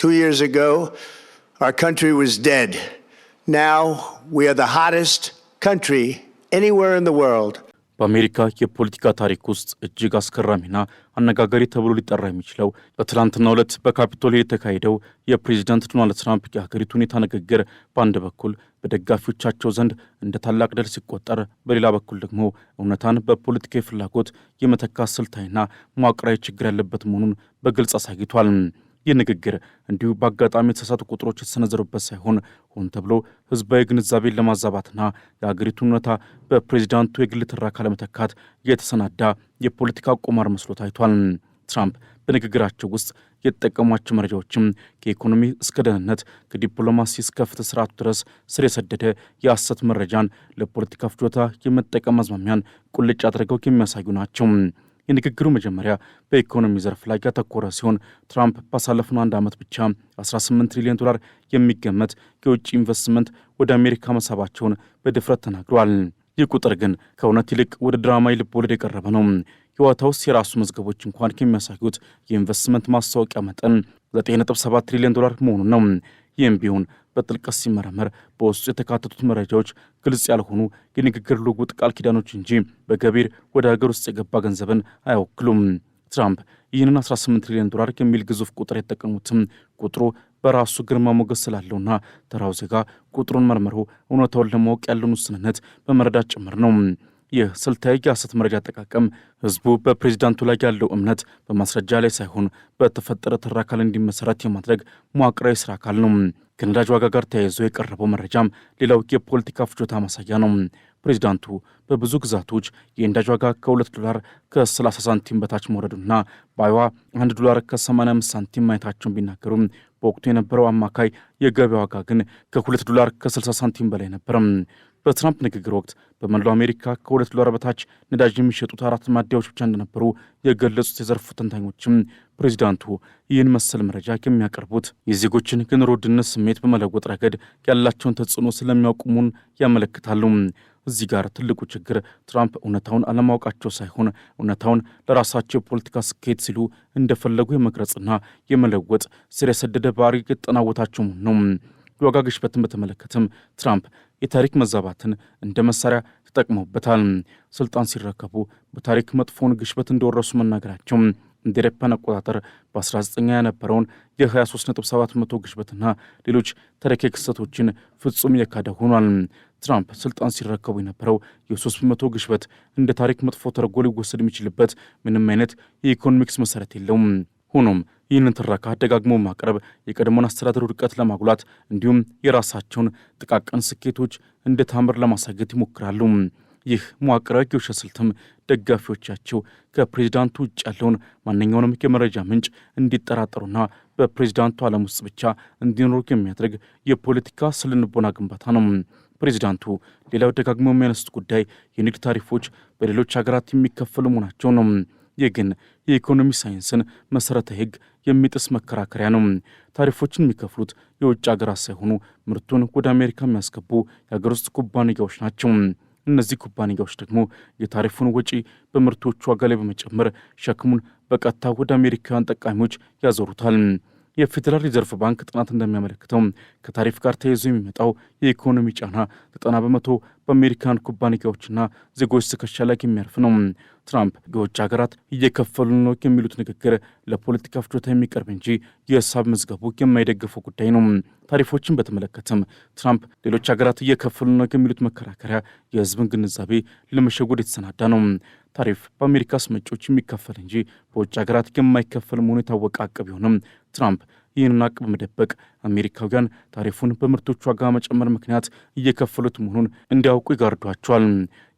2 years ago, our country was dead. Now we are the hottest country anywhere in the world. በአሜሪካ የፖለቲካ ታሪክ ውስጥ እጅግ አስከራሚና አነጋጋሪ ተብሎ ሊጠራ የሚችለው በትላንትናው ዕለት በካፒቶል የተካሄደው የፕሬዝዳንት ዶናልድ ትራምፕ የሀገሪቱ ሁኔታ ንግግር በአንድ በኩል በደጋፊዎቻቸው ዘንድ እንደ ታላቅ ድል ሲቆጠር፣ በሌላ በኩል ደግሞ እውነታን በፖለቲካዊ ፍላጎት የመተካት ስልታዊና መዋቅራዊ ችግር ያለበት መሆኑን በግልጽ አሳይቷል። ይህ ንግግር እንዲሁ በአጋጣሚ የተሳሳቱ ቁጥሮች የተሰነዘሩበት ሳይሆን ሆን ተብሎ ህዝባዊ ግንዛቤን ለማዛባትና የአገሪቱን ሁኔታ በፕሬዚዳንቱ የግል ትረካ ለመተካት የተሰናዳ የፖለቲካ ቁማር መስሎ ታይቷል። ትራምፕ በንግግራቸው ውስጥ የተጠቀሟቸው መረጃዎችም ከኢኮኖሚ እስከ ደህንነት፣ ከዲፕሎማሲ እስከ ፍትህ ስርዓቱ ድረስ ስር የሰደደ የሐሰት መረጃን ለፖለቲካ ፍጆታ የመጠቀም አዝማሚያን ቁልጭ አድርገው የሚያሳዩ ናቸው። የንግግሩ መጀመሪያ በኢኮኖሚ ዘርፍ ላይ ያተኮረ ሲሆን ትራምፕ ባሳለፍነው አንድ ዓመት ብቻ $18 ትሪሊዮን የሚገመት የውጭ ኢንቨስትመንት ወደ አሜሪካ መሳባቸውን በድፍረት ተናግረዋል። ይህ ቁጥር ግን ከእውነት ይልቅ ወደ ድራማዊ ልቦለድ የቀረበ ነው። የዋይት ሃውስ የራሱ መዝገቦች እንኳን የሚያሳዩት የኢንቨስትመንት ማስታወቂያ መጠን $9.7 ትሪሊዮን መሆኑን ነው። ይህም ቢሆን በጥልቀት ሲመረመር በውስጡ የተካተቱት መረጃዎች ግልጽ ያልሆኑ የንግግር ልውውጥ ቃል ኪዳኖች እንጂ በገቢር ወደ ሀገር ውስጥ የገባ ገንዘብን አይወክሉም። ትራምፕ ይህንን $18 ትሪሊዮን የሚል ግዙፍ ቁጥር የተጠቀሙትም ቁጥሩ በራሱ ግርማ ሞገስ ስላለውና ተራው ዜጋ ቁጥሩን መርምሮ እውነታውን ለማወቅ ያለውን ውስንነት በመረዳት ጭምር ነው። ይህ ስልታዊ የሐሰት መረጃ አጠቃቀም ህዝቡ በፕሬዚዳንቱ ላይ ያለው እምነት በማስረጃ ላይ ሳይሆን በተፈጠረ ትረካ ላይ እንዲመሰረት የማድረግ መዋቅራዊ ስራ አካል ነው። ከነዳጅ ዋጋ ጋር ተያይዞ የቀረበው መረጃም ሌላው የፖለቲካ ፍጆታ ማሳያ ነው። ፕሬዚዳንቱ በብዙ ግዛቶች የነዳጅ ዋጋ $2 ከ30 ሳንቲም በታች መውረዱና በአይዋ $1 ከ85 ሳንቲም ማየታቸውን ቢናገሩም በወቅቱ የነበረው አማካይ የገበያ ዋጋ ግን $2 ከ60 ሳንቲም በላይ ነበር። በትራምፕ ንግግር ወቅት በመላው አሜሪካ $2 በታች ነዳጅ የሚሸጡት 4 ማደያዎች ብቻ እንደነበሩ የገለጹት የዘርፉ ተንታኞችም ፕሬዚዳንቱ ይህን መሰል መረጃ የሚያቀርቡት የዜጎችን የኑሮ ውድነት ስሜት በመለወጥ ረገድ ያላቸውን ተጽዕኖ ስለሚያውቁ መሆኑን ያመለክታሉ። እዚህ ጋር ትልቁ ችግር ትራምፕ እውነታውን አለማወቃቸው ሳይሆን እውነታውን ለራሳቸው የፖለቲካ ስኬት ሲሉ እንደፈለጉ የመቅረጽና የመለወጥ ስር የሰደደ ባህሪ የተጠናወታቸው መሆኑ ነው። የዋጋ ግሽበትን በተመለከተም ትራምፕ የታሪክ መዛባትን እንደ መሳሪያ ተጠቅመውበታል። ስልጣን ሲረከቡ በታሪክ መጥፎውን ግሽበት እንደወረሱ መናገራቸው እንደ አውሮፓውያን አቆጣጠር በ19 የነበረውን የ23.7% ግሽበትና ሌሎች ታሪካዊ ክስተቶችን ፍጹም የካደ ሆኗል። ትራምፕ ስልጣን ሲረከቡ የነበረው የ3% ግሽበት እንደ ታሪክ መጥፎ ተደርጎ ሊወሰድ የሚችልበት ምንም አይነት የኢኮኖሚክስ መሰረት የለውም። ሆኖም ይህንን ትረካ ደጋግሞ ማቅረብ የቀድሞውን አስተዳደር ውድቀት ለማጉላት እንዲሁም የራሳቸውን ጥቃቅን ስኬቶች እንደ ታምር ለማሳየት ይሞክራሉ። ይህ መዋቅራዊ የውሸት ስልትም ደጋፊዎቻቸው ከፕሬዚዳንቱ ውጭ ያለውን ማንኛውንም የመረጃ ምንጭ እንዲጠራጠሩና በፕሬዚዳንቱ ዓለም ውስጥ ብቻ እንዲኖሩ የሚያደርግ የፖለቲካ ስነ-ልቦና ግንባታ ነው። ፕሬዚዳንቱ ሌላው ደጋግሞ የሚያነሱት ጉዳይ የንግድ ታሪፎች በሌሎች ሀገራት የሚከፈሉ መሆናቸው ነው። ይህ ግን የኢኮኖሚ ሳይንስን መሰረተ ሕግ የሚጥስ መከራከሪያ ነው። ታሪፎችን የሚከፍሉት የውጭ ሀገራት ሳይሆኑ ምርቱን ወደ አሜሪካ የሚያስገቡ የሀገር ውስጥ ኩባንያዎች ናቸው። እነዚህ ኩባንያዎች ደግሞ የታሪፉን ወጪ በምርቶቹ ዋጋ ላይ በመጨመር ሸክሙን በቀጥታ ወደ አሜሪካውያን ጠቃሚዎች ያዞሩታል። የፌዴራል ሪዘርቭ ባንክ ጥናት እንደሚያመለክተው ከታሪፍ ጋር ተያይዞ የሚመጣው የኢኮኖሚ ጫና 90% በአሜሪካን ኩባንያዎችና ዜጎች ትከሻ ላይ የሚያርፍ ነው። ትራምፕ የውጭ ሀገራት እየከፈሉ ነው የሚሉት ንግግር ለፖለቲካ ፍጆታ የሚቀርብ እንጂ የሂሳብ መዝገቡ የማይደግፈው ጉዳይ ነው። ታሪፎችን በተመለከተም ትራምፕ ሌሎች ሀገራት እየከፈሉ ነው የሚሉት መከራከሪያ የህዝብን ግንዛቤ ለመሸጎድ የተሰናዳ ነው። ታሪፍ በአሜሪካ አስመጪዎች የሚከፈል እንጂ በውጭ ሀገራት የማይከፈል መሆኑ የታወቀ ሐቅ ቢሆንም ትራምፕ ይህንን ሐቅ በመደበቅ አሜሪካውያን ታሪፉን በምርቶች ዋጋ መጨመር ምክንያት እየከፈሉት መሆኑን እንዲያውቁ ይጋርዷቸዋል።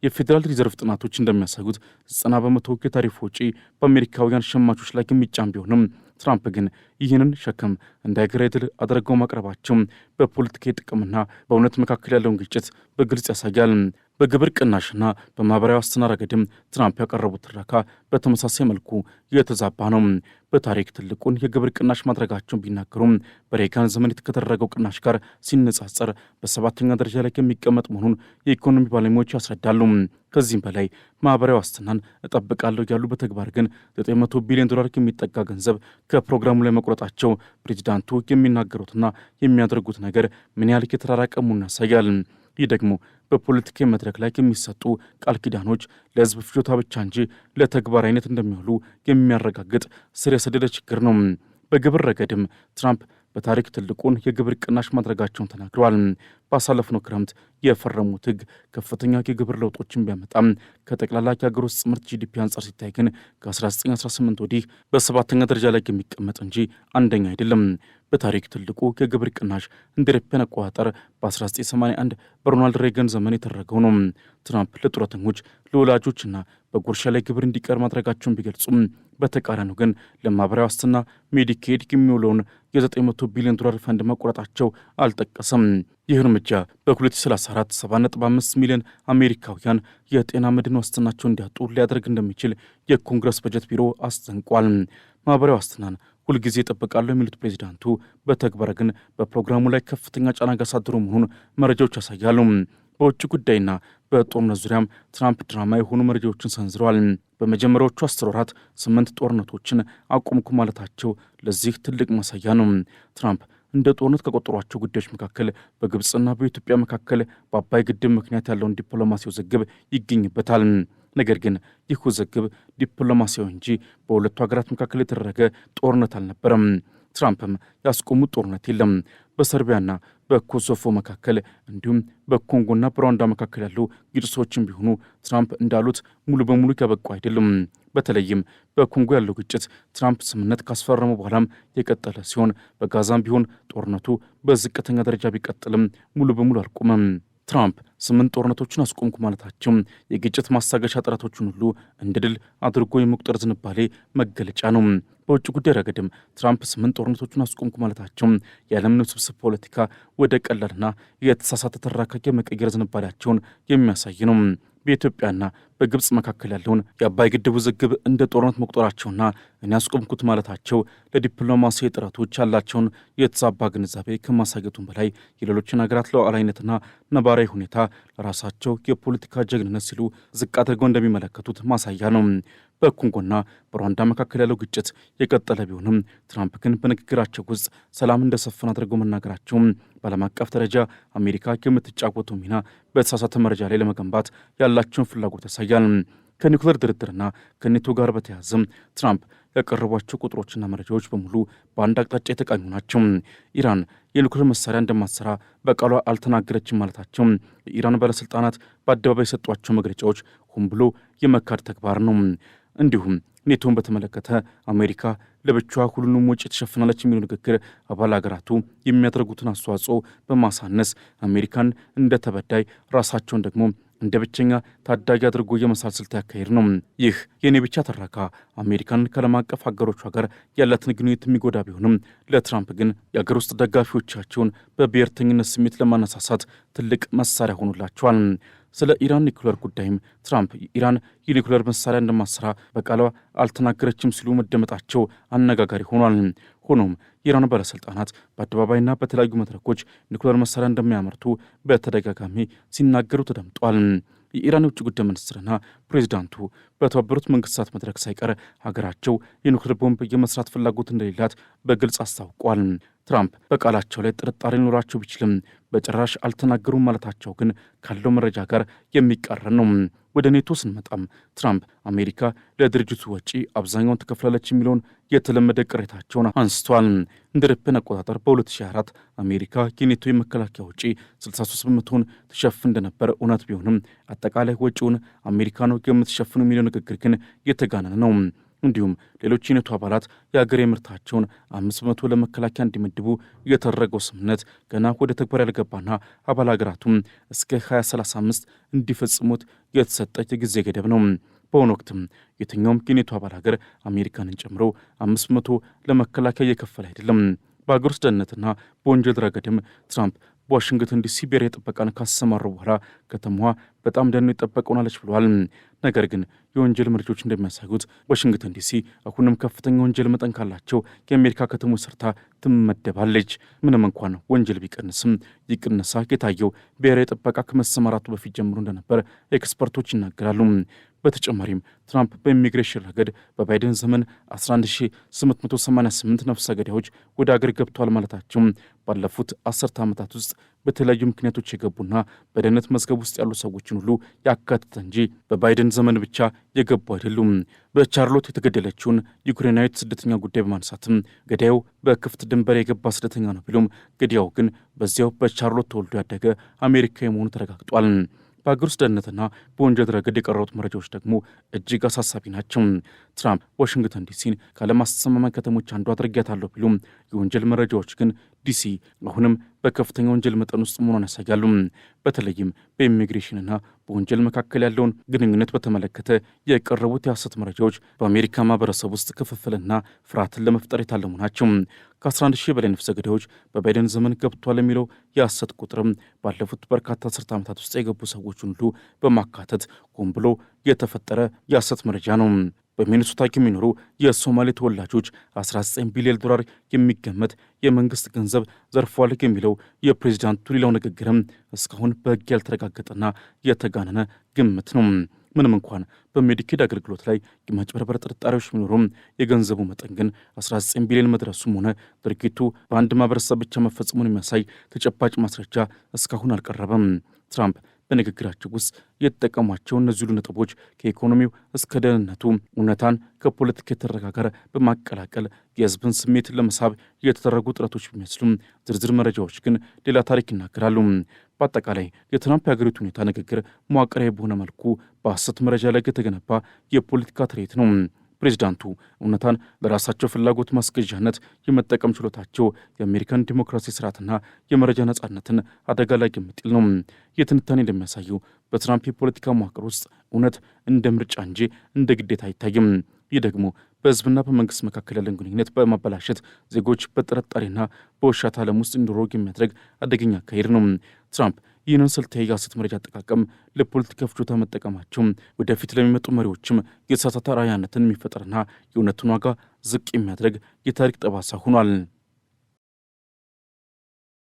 የፌዴራል ሪዘርቭ ጥናቶች እንደሚያሳዩት 90% የታሪፍ ወጪ በአሜሪካውያን ሸማቾች ላይ የሚጫን ቢሆንም ትራምፕ ግን ይህንን ሸክም እንደ ሀገራዊ ድል አድርገው ማቅረባቸው በፖለቲካዊ ጥቅምና በእውነት መካከል ያለውን ግጭት በግልጽ ያሳያል። በግብር ቅናሽና በማህበራዊ ዋስትና ረገድም ትራምፕ ያቀረቡት ትረካ በተመሳሳይ መልኩ የተዛባ ነው። በታሪክ ትልቁን የግብር ቅናሽ ማድረጋቸውን ቢናገሩም በሬጋን ዘመን ከተደረገው ቅናሽ ጋር ሲነጻጸር በሰባተኛ ደረጃ ላይ የሚቀመጥ መሆኑን የኢኮኖሚ ባለሙያዎች ያስረዳሉ። ከዚህም በላይ ማህበራዊ ዋስትናን እጠብቃለሁ ያሉ በተግባር ግን $900 ቢሊዮን የሚጠጋ ገንዘብ ከፕሮግራሙ ላይ መቁረጣቸው ፕሬዚዳንቱ የሚናገሩትና የሚያደርጉት ነገር ምን ያህል የተራራቀ መሆኑን ያሳያል። ይህ ደግሞ በፖለቲካዊ መድረክ ላይ የሚሰጡ ቃል ኪዳኖች ለህዝብ ፍጆታ ብቻ እንጂ ለተግባር አይነት እንደሚውሉ የሚያረጋግጥ ስር የሰደደ ችግር ነው። በግብር ረገድም ትራምፕ በታሪክ ትልቁን የግብር ቅናሽ ማድረጋቸውን ተናግረዋል። ባሳለፍነው ክረምት የፈረሙት ህግ ከፍተኛ የግብር ለውጦችን ቢያመጣም ከጠቅላላ የሀገር ውስጥ ምርት ጂዲፒ አንጻር ሲታይ ግን ከ1918 ወዲህ በሰባተኛ ደረጃ ላይ የሚቀመጥ እንጂ አንደኛ አይደለም። በታሪክ ትልቁ የግብር ቅናሽ እንደ አውሮፓውያን አቆጣጠር በ1981 በሮናልድ ሬገን ዘመን የተደረገው ነው። ትራምፕ ለጡረተኞች ለወላጆችና በጉርሻ ላይ ግብር እንዲቀር ማድረጋቸውን ቢገልጹም በተቃራኒው ግን ለማህበራዊ ዋስትና ሜዲኬድ የሚውለውን የ$900 ቢሊዮን ፈንድ መቆረጣቸው አልጠቀሰም። ይህ እርምጃ በ2034 7.5 ሚሊዮን አሜሪካውያን የጤና መድን ዋስትናቸው እንዲያጡ ሊያደርግ እንደሚችል የኮንግረስ በጀት ቢሮ አስጠንቋል። ማህበራዊ ዋስትናን ሁልጊዜ ይጠብቃሉ የሚሉት ፕሬዚዳንቱ በተግባር ግን በፕሮግራሙ ላይ ከፍተኛ ጫና ያሳድሩ መሆኑን መረጃዎች ያሳያሉ። በውጭ ጉዳይና በጦርነት ዙሪያም ትራምፕ ድራማ የሆኑ መረጃዎችን ሰንዝረዋል። በመጀመሪያዎቹ 10 ወራት 8 ጦርነቶችን አቁምኩ ማለታቸው ለዚህ ትልቅ ማሳያ ነው። ትራምፕ እንደ ጦርነት ከቆጠሯቸው ጉዳዮች መካከል በግብፅና በኢትዮጵያ መካከል በአባይ ግድብ ምክንያት ያለውን ዲፕሎማሲ ውዝግብ ይገኝበታል። ነገር ግን ይህ ውዝግብ ዲፕሎማሲያዊ እንጂ በሁለቱ ሀገራት መካከል የተደረገ ጦርነት አልነበረም። ትራምፕም ያስቆሙት ጦርነት የለም። በሰርቢያና በኮሶቮ መካከል እንዲሁም በኮንጎና በሩዋንዳ መካከል ያሉ ግጭቶችን ቢሆኑ ትራምፕ እንዳሉት ሙሉ በሙሉ ያበቁ አይደለም። በተለይም በኮንጎ ያለው ግጭት ትራምፕ ስምምነት ካስፈረሙ በኋላም የቀጠለ ሲሆን በጋዛም ቢሆን ጦርነቱ በዝቅተኛ ደረጃ ቢቀጥልም ሙሉ በሙሉ አልቆመም። ትራምፕ 8 ጦርነቶችን አስቆምኩ ማለታቸው የግጭት ማስታገሻ ጥረቶችን ሁሉ እንደ ድል አድርጎ የመቁጠር ዝንባሌ መገለጫ ነው። በውጭ ጉዳይ ረገድም ትራምፕ 8 ጦርነቶችን አስቆምኩ ማለታቸው የዓለምን ውስብስብ ፖለቲካ ወደ ቀላልና የተሳሳተ ተራካኪ መቀየር ዝንባሌያቸውን የሚያሳይ ነው። በኢትዮጵያና በግብፅ መካከል ያለውን የአባይ ግድብ ውዝግብ እንደ ጦርነት መቁጠራቸውና እኔ ያስቆምኩት ማለታቸው ለዲፕሎማሲያዊ ጥረቶች ያላቸውን የተዛባ ግንዛቤ ከማሳየቱም በላይ የሌሎችን ሀገራት ሉዓላዊነትና ነባራዊ ሁኔታ ለራሳቸው የፖለቲካ ጀግንነት ሲሉ ዝቅ አድርገው እንደሚመለከቱት ማሳያ ነው። በኮንጎና በሩዋንዳ መካከል ያለው ግጭት የቀጠለ ቢሆንም ትራምፕ ግን በንግግራቸው ውስጥ ሰላም እንደሰፈን አድርገው መናገራቸው በዓለም አቀፍ ደረጃ አሜሪካ የምትጫወተው ሚና በተሳሳተ መረጃ ላይ ለመገንባት ያላቸውን ፍላጎት ያሳያል። ከኒውክሌር ድርድርና ከኔቶ ጋር በተያያዘም ትራምፕ ያቀረቧቸው ቁጥሮችና መረጃዎች በሙሉ በአንድ አቅጣጫ የተቃኙ ናቸው። ኢራን የኒውክሌር መሳሪያ እንደማትሰራ በቃሏ አልተናገረችም ማለታቸው የኢራን ባለሥልጣናት በአደባባይ የሰጧቸው መግለጫዎች ሆን ብሎ የመካድ ተግባር ነው። እንዲሁም ኔቶን በተመለከተ አሜሪካ ለብቻዋ ሁሉንም ወጪ ትሸፍናለች የሚለው ንግግር አባል ሀገራቱ የሚያደርጉትን አስተዋጽኦ በማሳነስ አሜሪካን እንደ ተበዳይ ራሳቸውን ደግሞ እንደ ብቸኛ ታዳጊ አድርጎ የመሳል ስልት ያካሄድ ነው። ይህ የኔ ብቻ ተራካ አሜሪካን ከዓለም አቀፍ ሀገሮቿ ጋር ያላትን ግንኙነት የሚጎዳ ቢሆንም ለትራምፕ ግን የአገር ውስጥ ደጋፊዎቻቸውን በብሔርተኝነት ስሜት ለማነሳሳት ትልቅ መሳሪያ ሆኑላቸዋል። ስለ ኢራን ኒውክሌር ጉዳይም ትራምፕ ኢራን የኒውክሌር መሳሪያ እንደማትሰራ በቃሏ አልተናገረችም ሲሉ መደመጣቸው አነጋጋሪ ሆኗል። ሆኖም የኢራን ባለሥልጣናት በአደባባይና በተለያዩ መድረኮች ኒውክሌር መሳሪያ እንደሚያመርቱ በተደጋጋሚ ሲናገሩ ተደምጧል። የኢራን የውጭ ጉዳይ ሚኒስትርና ፕሬዚዳንቱ በተባበሩት መንግስታት መድረክ ሳይቀር ሀገራቸው የኒውክሌር ቦምብ የመስራት ፍላጎት እንደሌላት በግልጽ አስታውቋል። ትራምፕ በቃላቸው ላይ ጥርጣሬ ሊኖራቸው ቢችልም በጭራሽ አልተናገሩም ማለታቸው ግን ካለው መረጃ ጋር የሚቃረን ነው። ወደ ኔቶ ስንመጣም ትራምፕ አሜሪካ ለድርጅቱ ወጪ አብዛኛውን ትከፍላለች የሚለውን የተለመደ ቅሬታቸውን አንስተዋል። እንደ አውሮፓውያን አቆጣጠር በ2024 አሜሪካ የኔቶ የመከላከያ ወጪ 63 በመቶውን ትሸፍን እንደነበር እውነት ቢሆንም አጠቃላይ ወጪውን አሜሪካ ነው የምትሸፍኑ የሚለው ንግግር ግን የተጋነነ ነው። እንዲሁም ሌሎች የኔቶ አባላት የአገር ምርታቸውን 5 በመቶ ለመከላከያ እንዲመድቡ የተደረገው ስምምነት ገና ወደ ተግባር ያልገባና አባል ሀገራቱም እስከ 2035 እንዲፈጽሙት የተሰጠ የጊዜ ገደብ ነው። በአሁኑ ወቅትም የትኛውም የኔቶ አባል ሀገር አሜሪካንን ጨምሮ 5 በመቶ ለመከላከያ እየከፈለ አይደለም። በሀገር ውስጥ ደህንነትና በወንጀል ረገድም ትራምፕ በዋሽንግተን ዲሲ ብሔራዊ ጥበቃን ካሰማሩ በኋላ ከተማዋ በጣም ደህንነቷ የተጠበቀ ሆናለች ብለዋል። ነገር ግን የወንጀል መረጃዎች እንደሚያሳዩት ዋሽንግተን ዲሲ አሁንም ከፍተኛ ወንጀል መጠን ካላቸው የአሜሪካ ከተሞች ሰርታ ትመደባለች። ምንም እንኳን ወንጀል ቢቀንስም ይህ ቅነሳ የታየው ብሔራዊ ጥበቃ ከመሰማራቱ በፊት ጀምሮ እንደነበር ኤክስፐርቶች ይናገራሉ። በተጨማሪም ትራምፕ በኢሚግሬሽን ረገድ በባይደን ዘመን 11888 ነፍሰ ገዳዮች ወደ አገር ገብተዋል ማለታቸው ባለፉት 10 ዓመታት ውስጥ በተለያዩ ምክንያቶች የገቡና በደህንነት መዝገብ ውስጥ ያሉ ሰዎችን ሁሉ ያካተተ እንጂ በባይደን ዘመን ብቻ የገቡ አይደሉም። በቻርሎት የተገደለችውን ዩክሬናዊት ስደተኛ ጉዳይ በማንሳትም ገዳዩ በክፍት ድንበር የገባ ስደተኛ ነው ቢሉም ገዳዩ ግን በዚያው በቻርሎት ተወልዶ ያደገ አሜሪካዊ መሆኑ ተረጋግጧል። በአገር ውስጥ ደህንነትና በወንጀል ረገድ የቀረቡት መረጃዎች ደግሞ እጅግ አሳሳቢ ናቸው። ትራምፕ ዋሽንግተን ዲሲን ከዓለም አስተማማኝ ከተሞች አንዱ አድርጊያታለሁ ቢሉም የወንጀል መረጃዎች ግን ዲሲ አሁንም በከፍተኛ ወንጀል መጠን ውስጥ መሆኗን ያሳያሉ። በተለይም በኢሚግሬሽንና በወንጀል መካከል ያለውን ግንኙነት በተመለከተ የቀረቡት የሐሰት መረጃዎች በአሜሪካ ማህበረሰብ ውስጥ ክፍፍልና ፍርሃትን ለመፍጠር የታለሙ ናቸው። ከ11 ሺህ በላይ ነፍሰ ገዳዮች በባይደን ዘመን ገብቷል የሚለው የሐሰት ቁጥርም ባለፉት በርካታ አስርተ ዓመታት ውስጥ የገቡ ሰዎችን ሁሉ በማካተት ሆን ብሎ የተፈጠረ የሐሰት መረጃ ነው። በሚኒሶታ የሚኖሩ የሶማሌ ተወላጆች 19 ቢሊዮን ዶላር የሚገመት የመንግስት ገንዘብ ዘርፏል የሚለው የፕሬዚዳንቱ ሌላው ንግግርም እስካሁን በሕግ ያልተረጋገጠና የተጋነነ ግምት ነው። ምንም እንኳን በሜዲኬድ አገልግሎት ላይ የማጭበርበር ጥርጣሬዎች ቢኖሩም የገንዘቡ መጠን ግን 19 ቢሊዮን መድረሱም ሆነ ድርጊቱ በአንድ ማህበረሰብ ብቻ መፈጸሙን የሚያሳይ ተጨባጭ ማስረጃ እስካሁን አልቀረበም። ትራምፕ በንግግራቸው ውስጥ የተጠቀሟቸው እነዚህ ሁሉ ነጥቦች ከኢኮኖሚው እስከ ደህንነቱ እውነታን ከፖለቲካ የተረጋ ጋር በማቀላቀል የህዝብን ስሜት ለመሳብ የተደረጉ ጥረቶች ቢመስሉም ዝርዝር መረጃዎች ግን ሌላ ታሪክ ይናገራሉ። በአጠቃላይ የትራምፕ የሀገሪቱ ሁኔታ ንግግር መዋቅራዊ በሆነ መልኩ በሐሰት መረጃ ላይ የተገነባ የፖለቲካ ትርኢት ነው። ፕሬዚዳንቱ እውነታን ለራሳቸው ፍላጎት ማስገዣነት የመጠቀም ችሎታቸው የአሜሪካን ዲሞክራሲ ስርዓትና የመረጃ ነጻነትን አደጋ ላይ የሚጥል ነው። የትንታኔ እንደሚያሳየው በትራምፕ የፖለቲካ መዋቅር ውስጥ እውነት እንደ ምርጫ እንጂ እንደ ግዴታ አይታይም። ይህ ደግሞ በህዝብና በመንግስት መካከል ያለን ግንኙነት በማበላሸት ዜጎች በጥርጣሬና በውሸት ዓለም ውስጥ እንዲኖሩ የሚያደርግ አደገኛ አካሄድ ነው። ትራምፕ ይህንን ስልታዊ የሐሰት መረጃ አጠቃቀም ለፖለቲካ ፍጆታ መጠቀማቸው ወደፊት ለሚመጡ መሪዎችም የተሳሳተ ራዕይነትን የሚፈጠርና የእውነትን ዋጋ ዝቅ የሚያደርግ የታሪክ ጠባሳ ሆኗል።